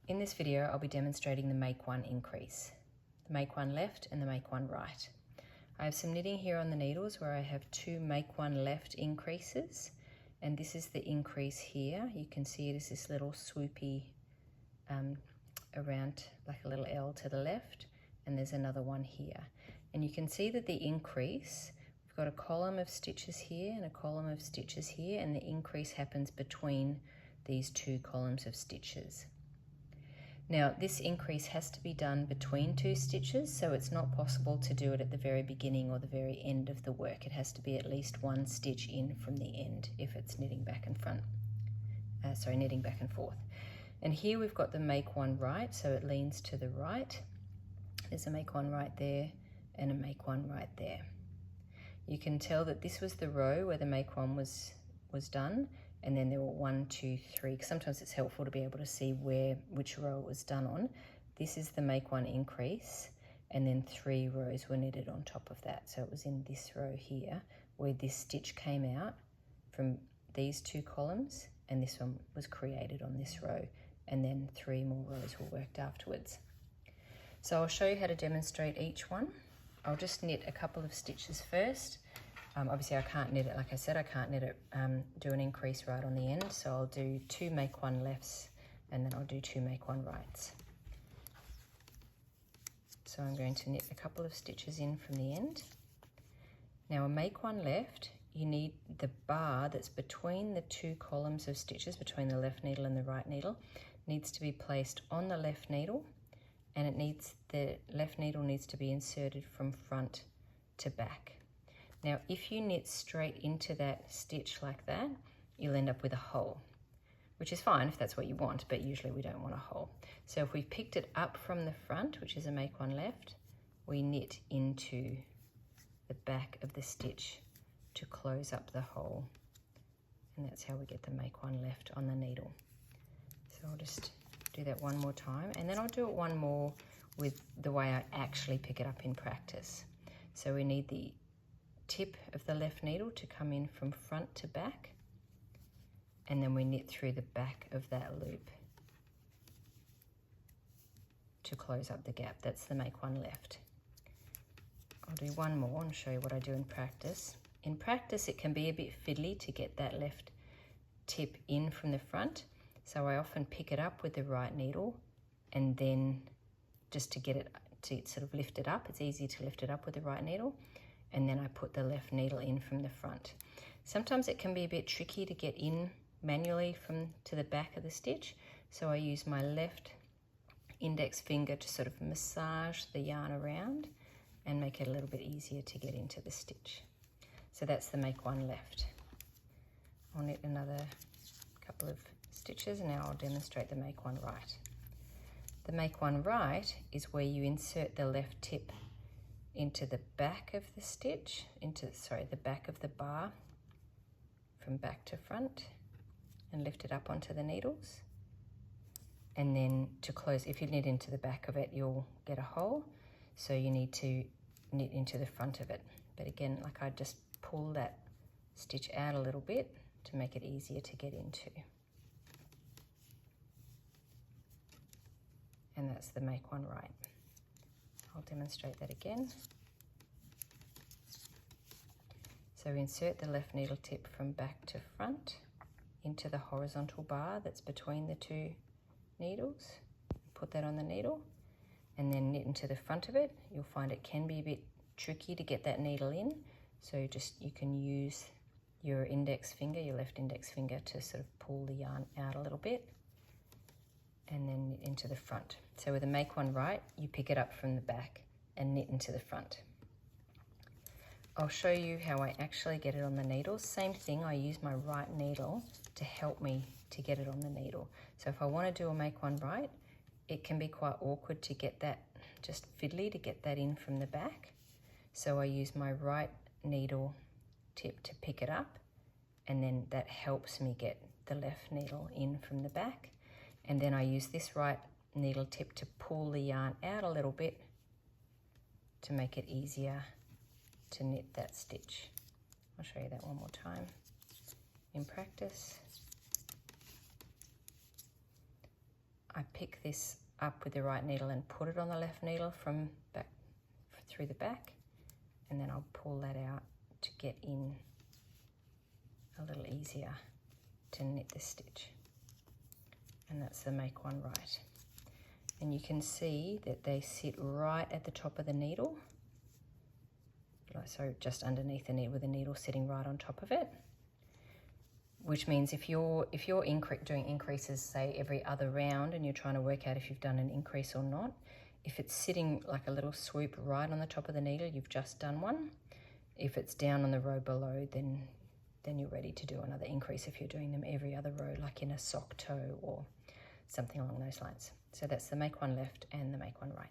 In this video, I'll be demonstrating the make one increase, the make one left and the make one right. I have some knitting here on the needles where I have two make one left increases, and this is the increase here. You can see it is this little swoopy around like a little L to the left, and there's another one here. And you can see that the increase, we've got a column of stitches here and a column of stitches here, and the increase happens between these two columns of stitches. Now this increase has to be done between two stitches, so it's not possible to do it at the very beginning or the very end of the work. It has to be at least one stitch in from the end if it's knitting back and front. Knitting back and forth. And here we've got the make one right, so it leans to the right. There's a make one right there and a make one right there. You can tell that this was the row where the make one was done, and then there were 1, 2, 3, because sometimes it's helpful to be able to see which row it was done on. This is the make one increase, and then 3 rows were knitted on top of that. So it was in this row here where this stitch came out from these two columns, and this one was created on this row, and then 3 more rows were worked afterwards. So I'll show you how to demonstrate each one. I'll just knit a couple of stitches first. Obviously I can't knit it, like I said, I can't knit it, do an increase right on the end, so I'll do 2 make one lefts and then I'll do 2 make one rights. So I'm going to knit a couple of stitches in from the end. Now a make one left, you need the bar that's between the two columns of stitches, between the left needle and the right needle, needs to be placed on the left needle, and the left needle needs to be inserted from front to back. Now, if you knit straight into that stitch like that, you'll end up with a hole, which is fine if that's what you want, but usually we don't want a hole. So if we picked it up from the front, which is a make one left, we knit into the back of the stitch to close up the hole. And that's how we get the make one left on the needle. So I'll just do that one more time, and then I'll do it one more with the way I actually pick it up in practice. So we need the tip of the left needle to come in from front to back, and then we knit through the back of that loop to close up the gap. That's the make one left. I'll do one more and show you what I do in practice. In practice it can be a bit fiddly to get that left tip in from the front, so I often pick it up with the right needle, and then just to get it to sort of lift it up, it's easier to lift it up with the right needle, and then I put the left needle in from the front. Sometimes it can be a bit tricky to get in manually to the back of the stitch, so I use my left index finger to sort of massage the yarn around and make it a little bit easier to get into the stitch. So that's the make one left. I'll knit another couple of stitches, and now I'll demonstrate the make one right. The make one right is where you insert the left tip into the back of the stitch, the back of the bar from back to front, and lift it up onto the needles. And then to close, if you knit into the back of it, you'll get a hole, so you need to knit into the front of it. But again, like I just pull that stitch out a little bit to make it easier to get into. And that's the make one right. I'll demonstrate that again. So insert the left needle tip from back to front into the horizontal bar that's between the two needles. Put that on the needle, and then knit into the front of it. You'll find it can be a bit tricky to get that needle in, so you can use your index finger, your left index finger, to sort of pull the yarn out a little bit, and then knit into the front. So with a make one right, you pick it up from the back and knit into the front. I'll show you how I actually get it on the needle. Same thing, I use my right needle to help me to get it on the needle. So if I want to do a make one right, it can be quite awkward to get that, just fiddly to get that in from the back. So I use my right needle tip to pick it up, and then that helps me get the left needle in from the back. And then I use this right needle tip to pull the yarn out a little bit to make it easier to knit that stitch. I'll show you that one more time in practice. I pick this up with the right needle and put it on the left needle from back through the back, and then I'll pull that out to get in a little easier to knit this stitch. And that's the make one right. And you can see that they sit right at the top of the needle, so just underneath the needle, with the needle sitting right on top of it. Which means if you're doing increases, say every other round, and you're trying to work out if you've done an increase or not, if it's sitting like a little swoop right on the top of the needle, you've just done one. If it's down on the row below, then you're ready to do another increase if you're doing them every other row, like in a sock toe or something along those lines. So that's the make one left and the make one right.